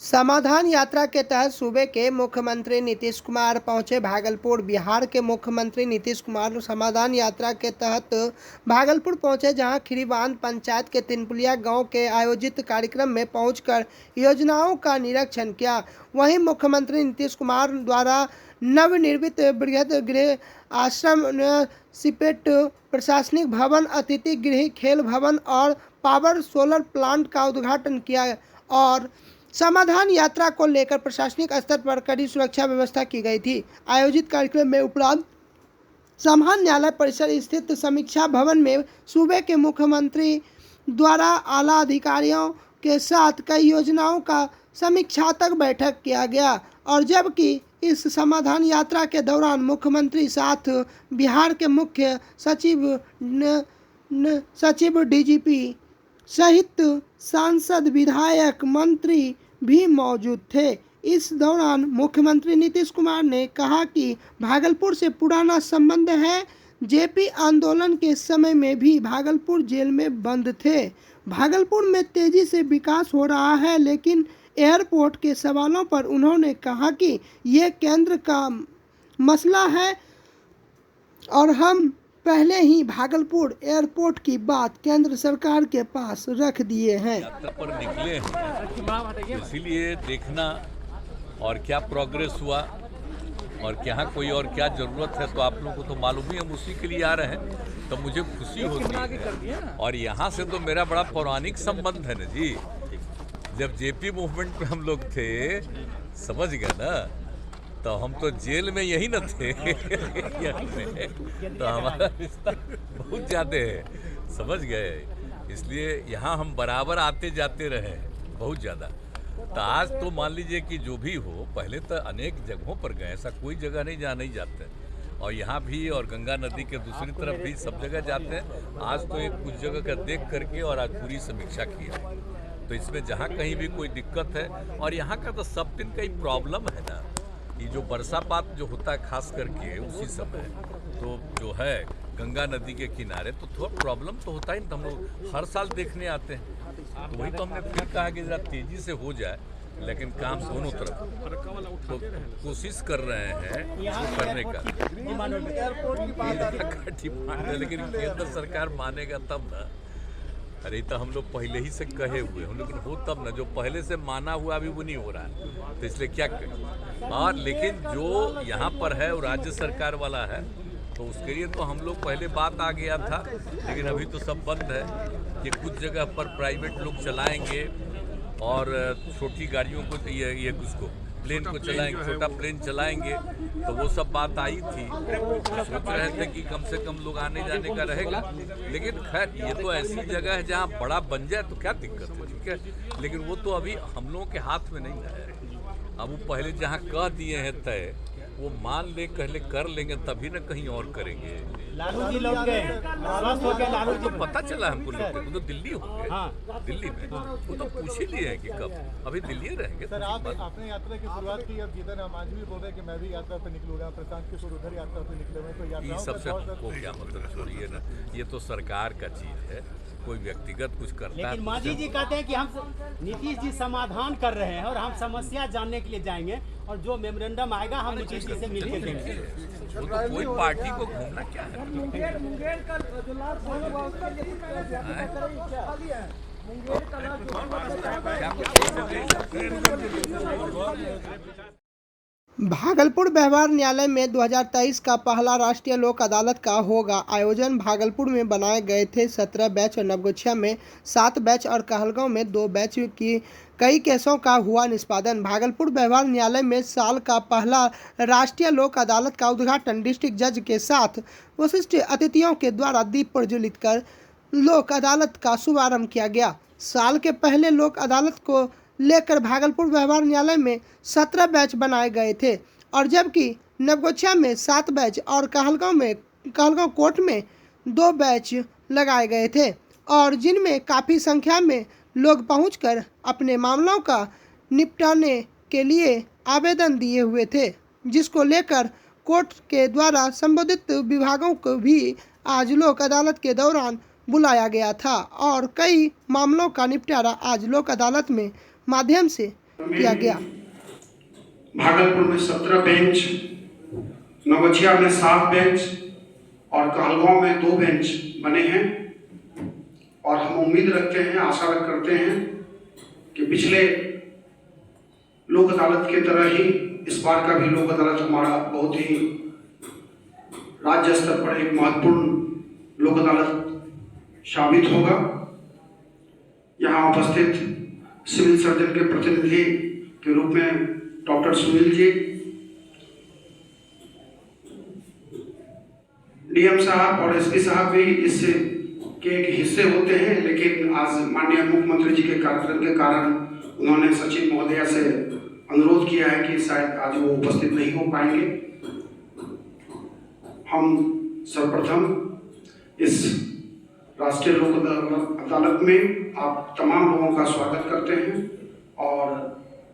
समाधान यात्रा के तहत सूबे के मुख्यमंत्री नीतीश कुमार पहुंचे भागलपुर। बिहार के मुख्यमंत्री नीतीश कुमार समाधान यात्रा के तहत भागलपुर पहुंचे, जहां खीरीबांध पंचायत के तिनपुलिया गांव के आयोजित कार्यक्रम में पहुंचकर योजनाओं का निरीक्षण किया। वहीं मुख्यमंत्री नीतीश कुमार द्वारा नवनिर्मित बृहद गृह आश्रम, सीपेट, प्रशासनिक भवन, अतिथि गृह, खेल भवन और पावर सोलर प्लांट का उद्घाटन किया। और समाधान यात्रा को लेकर प्रशासनिक स्तर पर कड़ी सुरक्षा व्यवस्था की गई थी। आयोजित कार्यक्रम में उपरांत समाधान न्यायालय परिसर स्थित समीक्षा भवन में सूबे के मुख्यमंत्री द्वारा आला अधिकारियों के साथ कई योजनाओं का समीक्षात्मक बैठक किया गया। और जबकि इस समाधान यात्रा के दौरान मुख्यमंत्री साथ बिहार के मुख्य सचिव डीजीपी सहित सांसद, विधायक, मंत्री भी मौजूद थे। इस दौरान मुख्यमंत्री नीतीश कुमार ने कहा कि भागलपुर से पुराना संबंध है। जेपी आंदोलन के समय में भी भागलपुर जेल में बंद थे। भागलपुर में तेजी से विकास हो रहा है, लेकिन एयरपोर्ट के सवालों पर उन्होंने कहा कि ये केंद्र का मसला है और हम पहले ही भागलपुर एयरपोर्ट की बात केंद्र सरकार के पास रख दिए हैं। यात्रा पर निकले हैं, इसीलिए देखना और क्या प्रोग्रेस हुआ और यहाँ कोई और क्या ज़रूरत है तो आप लोगों को तो मालूम ही, हम उसी के लिए आ रहे हैं। तो मुझे खुशी होती है और यहाँ से तो मेरा बड़ा पौराणिक संबंध है ना जी। जब जेपी मूवमेंट में हम लोग थे, समझ गए ना, तो हम तो जेल में यही न थे तो हमारा रिश्ता बहुत ज़्यादा है, समझ गए। इसलिए यहाँ हम बराबर आते जाते रहे बहुत ज़्यादा। तो आज तो मान लीजिए कि जो भी हो, पहले तो अनेक जगहों पर गए, ऐसा कोई जगह नहीं जहाँ नहीं जाते, और यहाँ भी और गंगा नदी के दूसरी तरफ भी सब जगह जाते हैं। आज तो एक कुछ जगह का देख करके और आज पूरी समीक्षा किया, तो इसमें जहाँ कहीं भी कोई दिक्कत है, और यहाँ का तो सब दिन का ही प्रॉब्लम है ना, ये जो बरसात जो होता है खास करके उसी समय, तो जो है गंगा नदी के किनारे तो थोड़ा प्रॉब्लम तो होता ही। तो हम लोग हर साल देखने आते हैं, तो वही तो हमने फिर कहा कि ज़रा तेज़ी से हो जाए, लेकिन काम दोनों तरफ तो कोशिश कर रहे हैं इसको करने का। डिमांड है, लेकिन केंद्र सरकार मानेगा तब ना। अरे तो हम लोग पहले ही से कहे हुए हम, लेकिन हो तब ना, जो पहले से माना हुआ अभी वो नहीं हो रहा है, तो इसलिए क्या करें। और लेकिन जो यहाँ पर है वो राज्य सरकार वाला है, तो उसके लिए तो हम लोग पहले बात आ गया था, लेकिन अभी तो सब बंद है। कि कुछ जगह पर प्राइवेट लोग चलाएंगे और छोटी गाड़ियों को ये उसको प्लेन को चलाएंगे, छोटा प्लेन चलाएंगे, तो वो सब बात आई थी। सोच रहे थे कि कम से कम लोग आने जाने का रहेगा, लेकिन खैर ये तो ऐसी जगह है जहाँ बड़ा बन जाए तो क्या दिक्कत है, ठीक है। लेकिन वो तो अभी हम लोगों के हाथ में नहीं है। अब वो पहले जहाँ कह दिए हैं तय, वो मान ले कहले कर लेंगे, तभी न कहीं और करेंगे। लालू जी लौट गए, स्वस्थ हो गए लालू जी, तो पता चला हमको लोग वो तो दिल्ली हो गए। हाँ। दिल्ली में वो तो पूछ ही लिए हैं कि कब, अभी दिल्ली रहेंगे। सर आपने यात्रा की शुरुआत की, अब जीतन हम आज भी बोल रहे हैं कि मैं भी यात्रा पर निकलूंगा, प्रशांत किशोर उधर यात्रा पर निकले हुए, तो ये सबसे हमको क्या मतलब, छोड़िए ना, ये तो सरकार का चीज़ है, कोई व्यक्तिगत कुछ करता है। लेकिन मांझी जी कहते हैं कि हम नीतीश जी समाधान कर रहे हैं और हम समस्या जानने के लिए जाएंगे, और जो मेमोरेंडम आएगा हम नीतीश जी से मिलकर देंगे। वो तो कोई पार्टी को घूमना क्या है। भागलपुर व्यवहार न्यायालय में 2023 का पहला राष्ट्रीय लोक अदालत का होगा आयोजन। भागलपुर में बनाए गए थे 17 बैच और नवगछिया में 7 बैच और कहलगांव में 2 बैच की कई केसों का हुआ निष्पादन। भागलपुर व्यवहार न्यायालय में साल का पहला राष्ट्रीय लोक अदालत का उद्घाटन डिस्ट्रिक्ट जज के साथ विशिष्ट अतिथियों के द्वारा दीप प्रज्वलित कर लोक अदालत का शुभारंभ किया गया। साल के पहले लोक अदालत को लेकर भागलपुर व्यवहार न्यायालय में 17 बैच बनाए गए थे, और जबकि नवगछिया में 7 बैच और कहलगांव कोर्ट में 2 बैच लगाए गए थे, और जिनमें काफ़ी संख्या में लोग पहुंचकर अपने मामलों का निपटाने के लिए आवेदन दिए हुए थे, जिसको लेकर कोर्ट के द्वारा संबंधित विभागों को भी आज लोक अदालत के दौरान बुलाया गया था और कई मामलों का निपटारा आज लोक अदालत में माध्यम से किया गया। भागलपुर में 17 बेंच, नवगछिया में 7 बेंच और कहलगांव में 2 बेंच बने हैं। और हम उम्मीद रखते हैं, आशा करते हैं कि पिछले लोक अदालत की तरह ही इस बार का भी लोक अदालत हमारा बहुत ही राज्य स्तर पर एक महत्वपूर्ण लोक अदालत साबित होगा। यहाँ उपस्थित सिविल सर्जन के प्रतिनिधि के रूप में डॉक्टर सुनील जी, डीएम साहब और एसपी साहब भी इस के एक हिस्से होते हैं, लेकिन आज माननीय मुख्यमंत्री जी के कार्यक्रम के कारण उन्होंने सचिव महोदया से अनुरोध किया है कि शायद आज वो उपस्थित नहीं हो पाएंगे। हम सर्वप्रथम इस राष्ट्रीय लोक अदालत में आप तमाम लोगों का स्वागत करते हैं और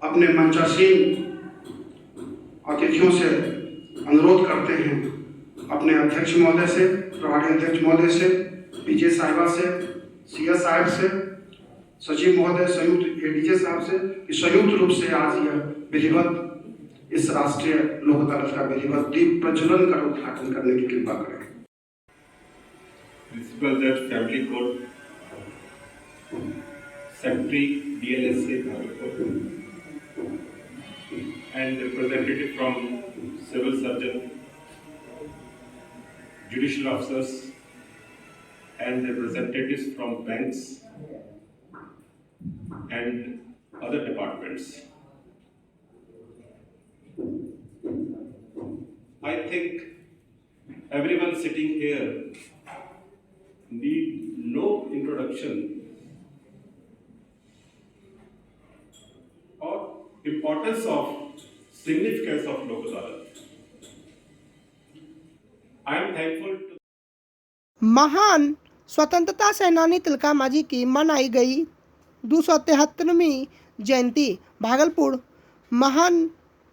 अपने मंचासीन अतिथियों से अनुरोध करते हैं, अपने अध्यक्ष महोदय से, प्रभारी अध्यक्ष महोदय से, पीजे साहिबा से, सीएस साहब से, सचिव महोदय, संयुक्त एडीजे साहब से कि संयुक्त रूप से आज यह विधिवत इस राष्ट्रीय लोक अदालत का विधिवत दीप प्रज्वलन कर उद्घाटन करने की कृपा करें। प्रिंसिपल जज family court, secretary DLSA Bhagalpur, and representative from civil surgeon, judicial officers, and representatives from banks and other departments. I think everyone sitting here need no introduction or importance of significance of Lok Adalat. I am thankful to महान स्वतंत्रता सेनानी तिलका मांझी की मनाई गई 273वीं जयंती। भागलपुर महान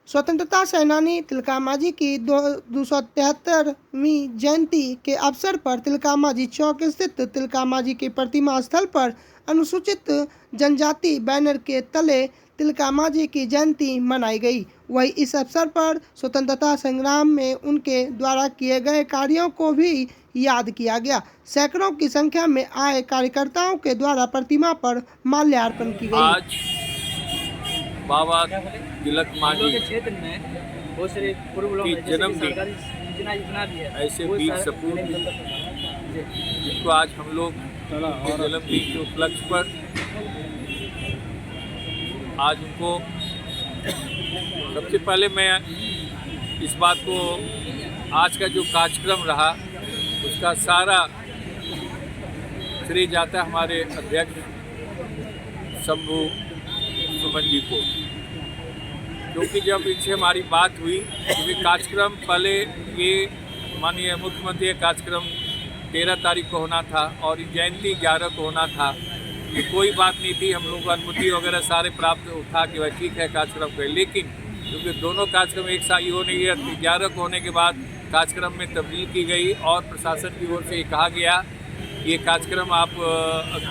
स्वतंत्रता सेनानी तिलका मांझी की 273वीं जयंती के अवसर पर तिलका मांझी चौक स्थित तिलका मांझी की प्रतिमा स्थल पर अनुसूचित जनजाति बैनर के तले तिलका मांझी की जयंती मनाई गई। वही इस अवसर पर स्वतंत्रता संग्राम में उनके द्वारा किए गए कार्यों को भी याद किया गया। सैकड़ों की संख्या में आए कार्यकर्ताओं के द्वारा प्रतिमा पर माल्यार्पण की गई। आज बाबा तिलक मांझी की जन्मदिन, ऐसे वीर सपूत जिनको आज हम लोग जन्मदिन के उपलक्ष्य पर आज उनको, सबसे पहले मैं इस बात को, आज का जो कार्यक्रम रहा उसका सारा श्रेय जाता है हमारे अध्यक्ष शंभू सुमन जी को, क्योंकि जब इनसे हमारी बात हुई, क्योंकि कार्यक्रम पहले ये माननीय मुख्यमंत्री का कार्यक्रम 13 तारीख को होना था और जयंती 11 को होना था, तो कोई बात नहीं थी, हम लोग को अनुमति वगैरह सारे प्राप्त उठा कि भाई ठीक है कार्यक्रम करें। लेकिन क्योंकि दोनों कार्यक्रम एक साथ ही होने गया, 11 को होने के बाद कार्यक्रम में तब्दील की गई और प्रशासन की ओर से ये कहा गया ये कार्यक्रम आप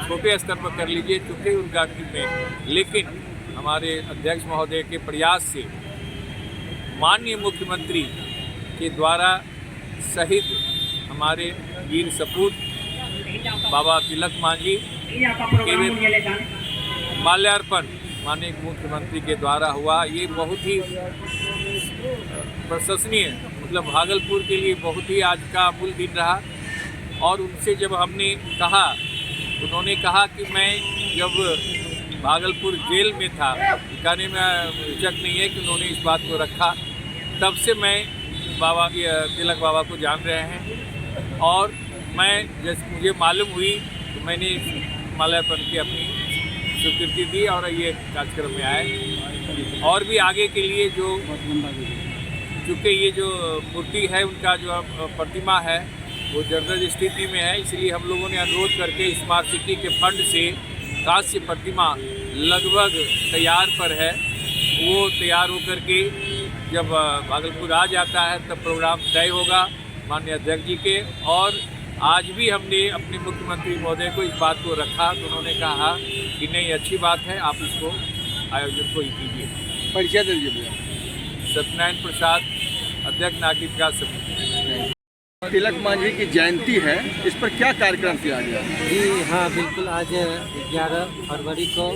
छोटे स्तर पर कर लीजिए चूँकि उनका में। लेकिन हमारे अध्यक्ष महोदय के प्रयास से माननीय मुख्यमंत्री के द्वारा शहीद हमारे वीर सपूत बाबा तिलक मांझी के माल्यार्पण माननीय मुख्यमंत्री के द्वारा हुआ। ये बहुत ही प्रशंसनीय, मतलब भागलपुर के लिए बहुत ही आज का अमूल्य दिन रहा। और उनसे जब हमने कहा, उन्होंने कहा कि मैं जब भागलपुर जेल में था, कहने में हिचक नहीं है कि उन्होंने इस बात को रखा, तब से मैं बाबा तिलक बाबा को जान रहे हैं। और मैं जैसे मुझे मालूम हुई तो मैंने माल्यार्पण की अपनी स्वीकृति दी और ये कार्यक्रम में आए। और भी आगे के लिए जो, चूँकि ये जो मूर्ति है उनका जो प्रतिमा है वो जर्जर स्थिति में है, इसलिए हम लोगों ने अनुरोध करके स्मार्ट सिटी के फंड से कांस्य प्रतिमा लगभग तैयार पर है, वो तैयार होकर के जब भागलपुर आ जाता है तब प्रोग्राम तय होगा माननीय अध्यक्ष जी के। और आज भी हमने अपने मुख्यमंत्री महोदय को इस बात को रखा तो उन्होंने कहा कि नहीं अच्छी बात है, आप इसको आयोजन को ही कीजिए। परिचय दे दीजिए भैया। सत्यनारायण प्रसाद, अध्यक्ष नागरिक विकास समिति। तिलक मांझी की जयंती है, इस पर क्या कार्यक्रम किया गया? जी हाँ, बिल्कुल। आज 11 फरवरी को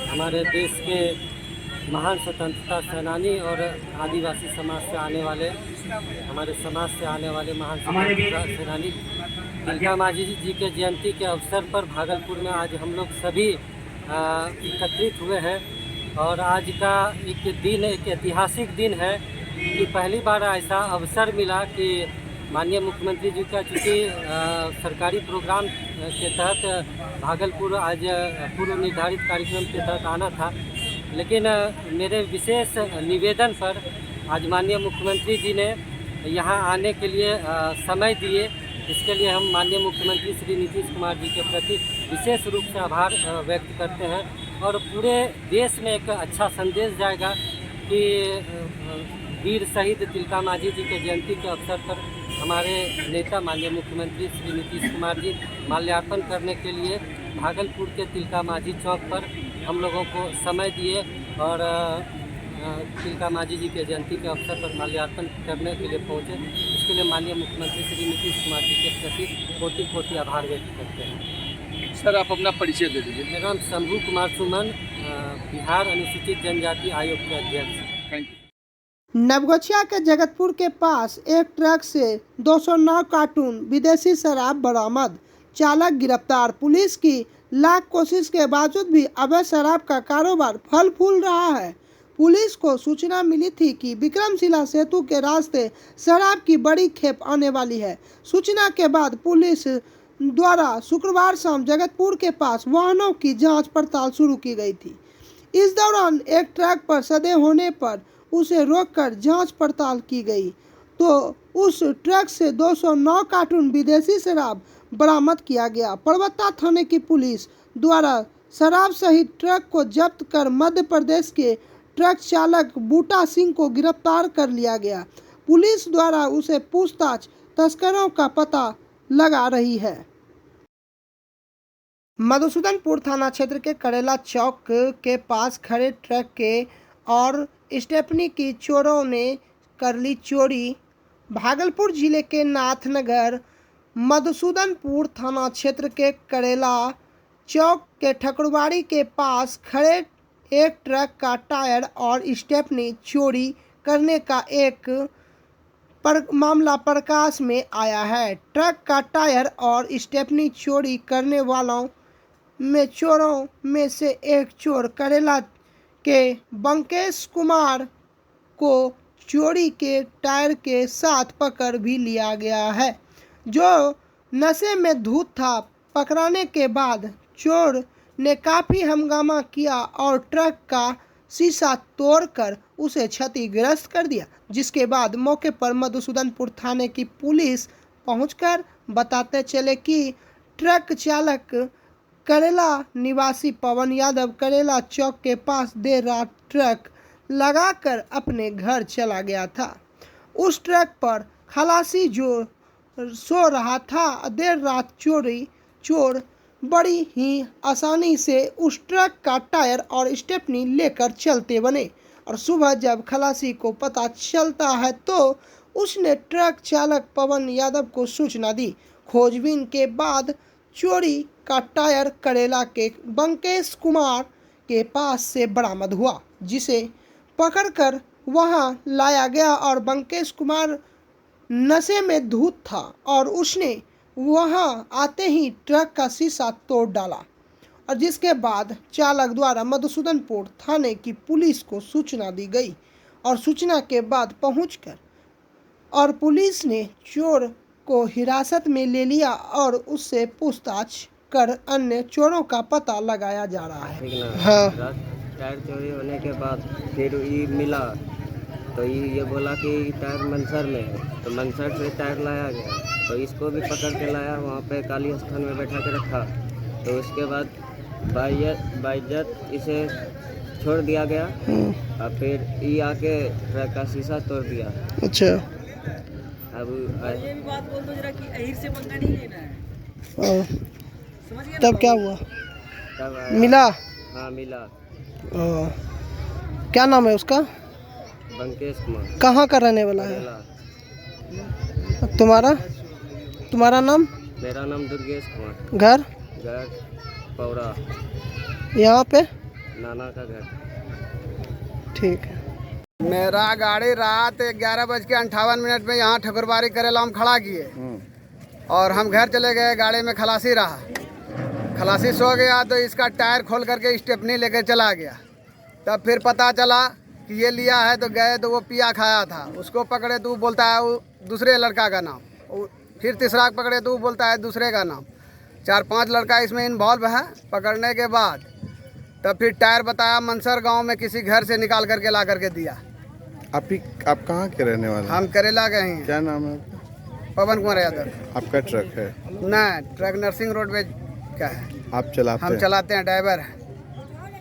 हमारे देश के महान स्वतंत्रता सेनानी और आदिवासी समाज से आने वाले महान स्वतंत्रता सेनानी तिलका मांझी जी के जयंती के अवसर पर भागलपुर में आज हम लोग सभी एकत्रित हुए हैं। और आज का एक ऐतिहासिक दिन है कि पहली बार ऐसा अवसर मिला कि माननीय मुख्यमंत्री जी का चूँकि सरकारी प्रोग्राम के तहत भागलपुर आज पूर्व निर्धारित कार्यक्रम के तहत आना था, लेकिन मेरे विशेष निवेदन पर आज माननीय मुख्यमंत्री जी ने यहाँ आने के लिए समय दिए। इसके लिए हम माननीय मुख्यमंत्री श्री नीतीश कुमार जी के प्रति विशेष रूप से आभार व्यक्त करते हैं। और पूरे देश में एक अच्छा संदेश जाएगा कि वीर शहीद तिलका मांझी जी के जयंती के अवसर पर हमारे नेता माननीय मुख्यमंत्री श्री नीतीश कुमार जी माल्यार्पण करने के लिए भागलपुर के तिलका मांझी चौक पर हम लोगों को समय दिए और तिलका मांझी जी के जयंती के अवसर पर माल्यार्पण करने के लिए पहुँचे। इसके लिए माननीय मुख्यमंत्री श्री नीतीश कुमार जी के प्रति कोटि कोटि आभार व्यक्त करते हैं। सर, आप अपना परिचय दे दीजिए। मेरा नाम शंभू कुमार सुमन, बिहार अनुसूचित जनजाति आयोग के अध्यक्ष। Thank you. नवगछिया के जगतपुर के पास एक ट्रक से 209 कार्टून विदेशी शराब बरामद, चालक गिरफ्तार। पुलिस की लाख कोशिश के बावजूद भी अवैध शराब का कारोबार फल फूल रहा है। पुलिस को सूचना मिली थी कि विक्रमशिला सेतु के रास्ते शराब की बड़ी खेप आने वाली है। सूचना के बाद पुलिस द्वारा शुक्रवार शाम जगतपुर के पास वाहनों की जांच पड़ताल शुरू की गई थी। इस दौरान एक ट्रक पर सदे होने पर उसे रोककर जांच पड़ताल की गई तो उस ट्रक से 209 कार्टून विदेशी शराब बरामद किया गया। परबत्ता थाने की पुलिस द्वारा शराब सहित ट्रक को जब्त कर मध्य प्रदेश के ट्रक चालक बूटा सिंह को गिरफ्तार कर लिया गया। पुलिस द्वारा उसे पूछताछ तस्करों का पता लगा रही है। मधुसूदनपुर थाना क्षेत्र के करेला चौक के पास खड़े ट्रक के और स्टेपनी की चोरों ने कर ली चोरी। भागलपुर जिले के नाथनगर मधुसूदनपुर थाना क्षेत्र के करेला चौक के ठकुरबाड़ी के पास खड़े एक ट्रक का टायर और स्टेपनी चोरी करने का एक मामला प्रकाश में आया है। ट्रक का टायर और स्टेपनी चोरी करने वालों में चोरों में से एक चोर करेला के बंकेश कुमार को चोरी के टायर के साथ पकड़ भी लिया गया है, जो नशे में धुत था। पकड़ाने के बाद चोर ने काफ़ी हंगामा किया और ट्रक का शीशा तोड़कर उसे क्षतिग्रस्त कर दिया, जिसके बाद मौके पर मधुसूदनपुर थाने की पुलिस पहुंचकर बताते चले कि ट्रक चालक करेला निवासी पवन यादव करेला चौक के पास देर रात ट्रक लगाकर अपने घर चला गया था। उस ट्रक पर खलासी जो सो रहा था। देर रात चोर बड़ी ही आसानी से उस ट्रक का टायर और स्टेपनी लेकर चलते बने और सुबह जब खलासी को पता चलता है तो उसने ट्रक चालक पवन यादव को सूचना दी। खोजबीन के बाद चोरी का टायर करेला के बंकेश कुमार के पास से बरामद हुआ, जिसे पकड़कर वहां लाया गया और बंकेश कुमार नशे में धुत था और उसने वहां आते ही ट्रक का शीशा तोड़ डाला और जिसके बाद चालक द्वारा मधुसूदनपुर थाने की पुलिस को सूचना दी गई और सूचना के बाद पहुंचकर और पुलिस ने चोर को हिरासत में ले लिया और उससे पूछताछ कर अन्य चोरों का पता लगाया जा रहा है। हाँ। टायर चोरी होने के बाद फिर ये मिला तो ये बोला कि टायर मंसर में है, तो मंसर से टायर लाया गया तो इसको भी पकड़ के लाया, वहाँ पे काली स्थान में बैठा के रखा। तो उसके बाद बाइज्जत इसे छोड़ दिया गया और फिर ये आके ट्रक का शीशा तोड़ दिया। अच्छा, अब ये भी बात बोल दो जरा कि अहीर से पंगा नहीं लेना है। समझ गए? तब क्या हुआ? तब मिला? हाँ मिला। क्या नाम है उसका? बंकेश कुमार। कहाँ का रहने वाला है? तुम्हारा नाम? मेरा नाम दुर्गेश कुमार। घर? घर पौरा। यहाँ पे? नाना का घर। ठीक है। मेरा गाड़ी रात 11:58 में यहाँ ठकुरबारी करेला हम खड़ा किए और हम घर चले गए। गाड़ी में खलासी रहा, खलासी सो गया तो इसका टायर खोल करके स्टेपनी लेकर चला गया। तब फिर पता चला कि ये लिया है, तो गए तो वो पिया खाया था। उसको पकड़े तो वो बोलता है वो दूसरे लड़का का नाम, फिर तीसरा पकड़े तो वो बोलता है दूसरे का नाम। 4-5 लड़का इसमें इन्वॉल्व है। पकड़ने के बाद तब फिर टायर बताया मनसर गांव में किसी घर से निकाल करके ला करके दिया। आप कहाँ के रहने वाले? हम करेला गए हैं। क्या नाम है आपका? पवन कुमार यादव। आपका ट्रक है? नहीं, ट्रक नरसिंह रोडवेज का है। आप चलाते हम हैं? चलाते हैं, ड्राइवर है।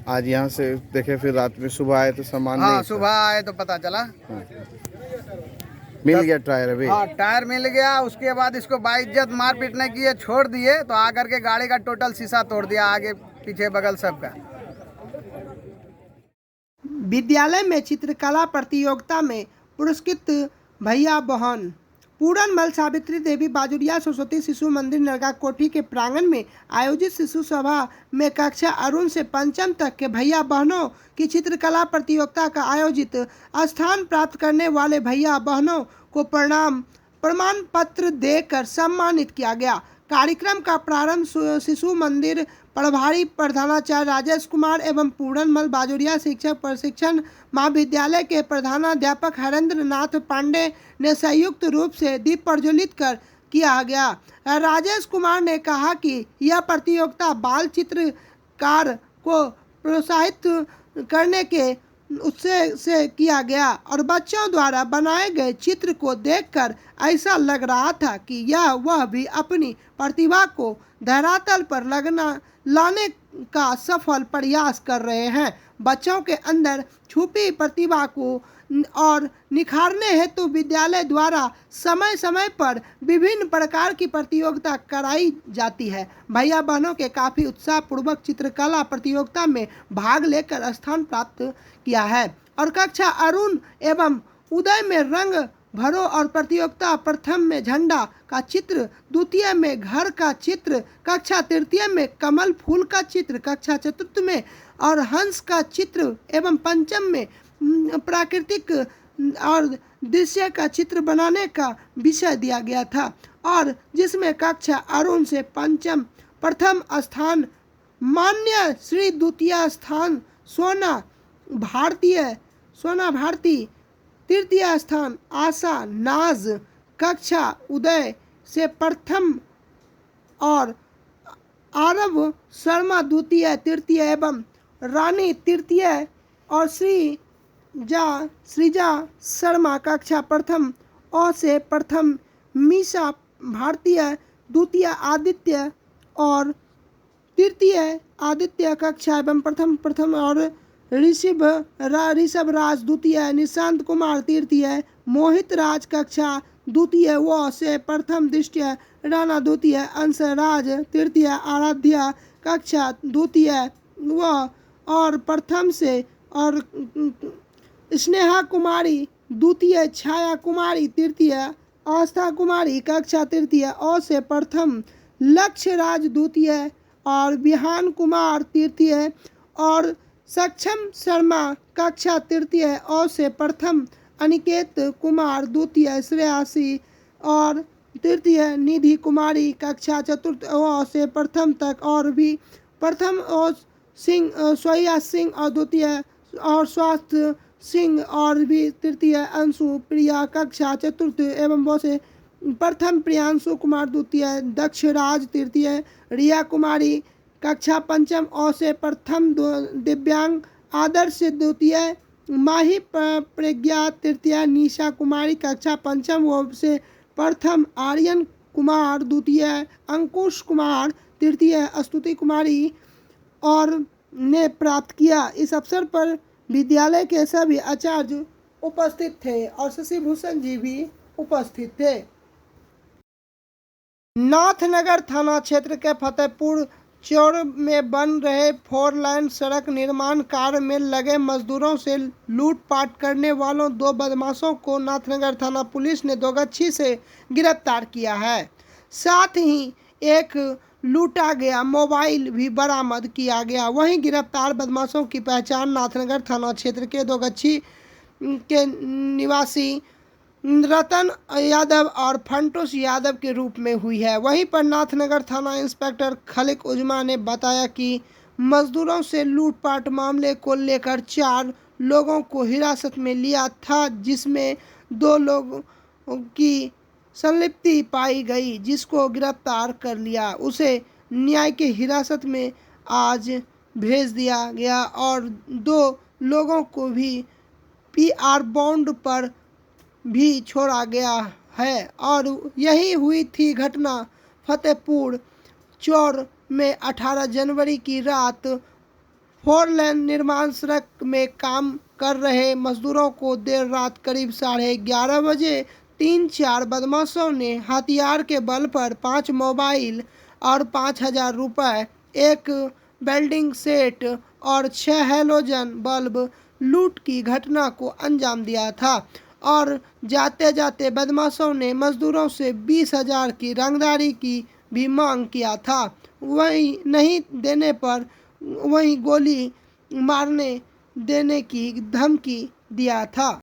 आज यहाँ से देखे, फिर रात में सुबह आए तो सामान हाँ, नहीं था? सुबह आए तो पता चला। मिल गया टायर अभी? हाँ, टायर मिल गया। उसके बाद इसको बाइज्जत मार पीट नहीं किए, छोड़ दिए तो आकर के गाड़ी का टोटल शीशा तोड़ दिया, आगे पीछे बगल सबका। विद्यालय में चित्रकला प्रतियोगिता में पुरस्कृत भैया बहन पूरनमल सावित्री देवी बाजुरिया सरस्वती शिशु मंदिर नरगा कोठी के प्रांगण में आयोजित शिशु सभा में कक्षा अरुण से पंचम तक के भैया बहनों की चित्रकला प्रतियोगिता का आयोजित स्थान प्राप्त करने वाले भैया बहनों को प्रमाण पत्र देकर सम्मानित किया गया। कार्यक्रम का प्रारंभ शिशु मंदिर प्रभारी प्रधानाचार्य राजेश कुमार एवं पूरनमल बाजुरिया शिक्षक प्रशिक्षण महाविद्यालय के प्रधानाध्यापक हरेंद्र नाथ पांडे ने संयुक्त रूप से दीप प्रज्वलित कर किया गया। राजेश कुमार ने कहा कि यह प्रतियोगिता बाल चित्रकार को प्रोत्साहित करने के उत्साह से किया गया और बच्चों द्वारा बनाए गए चित्र को देखकर ऐसा लग रहा था कि वह भी अपनी प्रतिभा को धरातल पर लाने का सफल प्रयास कर रहे हैं। बच्चों के अंदर छुपी प्रतिभा को और निखारने हेतु विद्यालय द्वारा समय समय पर विभिन्न प्रकार की प्रतियोगिता कराई जाती है। भैया बहनों के काफ़ी उत्साहपूर्वक चित्रकला प्रतियोगिता में भाग लेकर स्थान प्राप्त किया है और कक्षा अरुण एवं उदय में रंग भरो और प्रतियोगिता प्रथम में झंडा का चित्र, द्वितीय में घर का चित्र, कक्षा तृतीय में कमल फूल का चित्र, कक्षा चतुर्थ में और हंस का चित्र एवं पंचम में प्राकृतिक और दृश्य का चित्र बनाने का विषय दिया गया था और जिसमें कक्षा अरुण से प्रथम स्थान मान्य श्री द्वितीय स्थान सोना भारती, तृतीय स्थान आशा नाज, कक्षा उदय से प्रथम और आरव शर्मा द्वितीय तृतीय एवं रानी तृतीय और श्रीजा शर्मा कक्षा प्रथम और से प्रथम, मीसा भारतीय द्वितीय, आदित्य और तृतीय आदित्य कक्षा एवं प्रथम और ऋषभ राज द्वितीय, निशांत कुमार तृतीय, मोहित राज कक्षा द्वितीय व से प्रथम, दृष्टि राणा द्वितीय, अंशराज तृतीय, आराध्या कक्षा द्वितीय व और प्रथम से और स्नेहा कुमारी द्वितीय, छाया कुमारी तृतीय, आस्था कुमारी कक्षा तृतीय और से प्रथम, लक्ष्य राज द्वितीय और विहान कुमार तृतीय और सक्षम शर्मा कक्षा तृतीय और से प्रथम, अनिकेत कुमार द्वितीय, श्रेयासी और तृतीय, निधि कुमारी कक्षा चतुर्थ और से प्रथम तक और भी प्रथम और सोया सिंह और द्वितीय और स्वास्थ्य सिंह और भी तृतीय, अंशु प्रिया कक्षा चतुर्थ एवं वो से प्रथम, प्रियांशु कुमार द्वितीय, दक्षराज तृतीय, रिया कुमारी कक्षा पंचम और से प्रथम, दिव्यांग आदर्श द्वितीय, माही प्रज्ञा तृतीय, निशा कुमारी कक्षा पंचम वो से प्रथम, आर्यन कुमार द्वितीय, अंकुश कुमार तृतीय, स्तुति कुमारी और ने प्राप्त किया। इस अवसर पर विद्यालय के सभी आचार्य उपस्थित थे और शशि भूषण जी भी उपस्थित थे। नाथनगर थाना क्षेत्र के फतेहपुर चौर में बन रहे 4 लाइन सड़क निर्माण कार्य में लगे मजदूरों से लूटपाट करने वालों 2 बदमाशों को नाथनगर थाना पुलिस ने दोगच्छी से गिरफ्तार किया है। साथ ही एक लूटा गया मोबाइल भी बरामद किया गया। वहीं गिरफ्तार बदमाशों की पहचान नाथनगर थाना क्षेत्र के दोगच्छी के निवासी रतन यादव और फंटूस यादव के रूप में हुई है। वहीं पर नाथनगर थाना इंस्पेक्टर खलिक उजमा ने बताया कि मजदूरों से लूटपाट मामले को लेकर 4 लोगों को हिरासत में लिया था, जिसमें 2 लोगों की संलिप्ति पाई गई, जिसको गिरफ्तार कर लिया। उसे न्याय की हिरासत में आज भेज दिया गया और 2 लोगों को भी PR बॉन्ड पर भी छोड़ा गया है। और यही हुई थी घटना फतेहपुर चौर में 18 जनवरी की रात 4 लेन निर्माण सड़क में काम कर रहे मजदूरों को देर रात करीब 11:30 बजे 3-4 बदमाशों ने हथियार के बल पर 5 मोबाइल और 5,000 रुपये, 1 वेल्डिंग सेट और 6 हैलोजन बल्ब लूट की घटना को अंजाम दिया था। और जाते जाते बदमाशों ने मजदूरों से 20,000 की रंगदारी की भी मांग किया था। वहीं नहीं देने पर वहीं गोली मारने देने की धमकी दिया था।